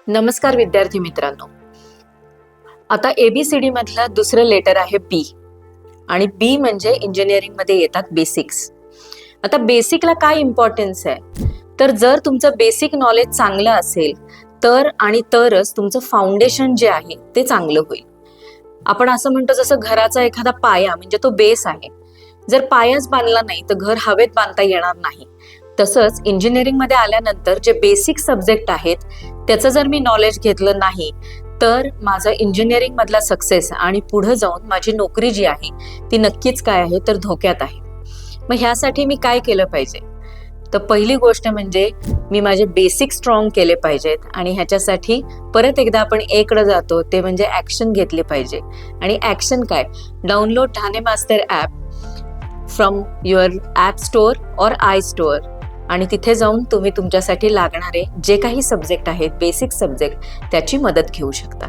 नमस्कार विद्यार्थी मित्रांनो. आता ABCD मधलं दुसरं लेटर आहे बी आणि बी म्हणजे इंजिनिअरिंग मध्ये येतात बेसिक्स. आता बेसिकला काय इम्पॉर्टन्स आहे तर जर तुमचं बेसिक नॉलेज चांगलं असेल तर आणि तरच तुमचं फाउंडेशन जे आहे ते चांगलं होईल. आपण असं म्हणतो जसं घराचा एखादा पाया म्हणजे तो बेस आहे. जर पायाच बांधला नाही तर घर हवेत बांधता येणार नाही. तसंच इंजिनिअरिंग मध्ये आल्यानंतर जे बेसिक सब्जेक्ट आहेत त्याचं जर मी नॉलेज घेतलं नाही तर माझं इंजिनिअरिंग मधला सक्सेस आणि पुढे जाऊन माझी नोकरी जी आहे ती नक्कीच काय आहे तर धोक्यात आहे. मग ह्यासाठी मी काय केलं पाहिजे तर पहिली गोष्ट म्हणजे मी माझे बेसिक स्ट्रॉंग केले पाहिजेत आणि ह्याच्यासाठी परत एकदा आपण एकडे जातो ते म्हणजे ऍक्शन घेतली पाहिजे. आणि ऍक्शन काय, download Thane master app from your app store और आय स्टोअर आणि तिथे जाऊन तुम्ही तुमच्यासाठी लागणारे जे काही सब्जेक्ट आहेत बेसिक सब्जेक्ट त्याची मदत घेऊ शकता.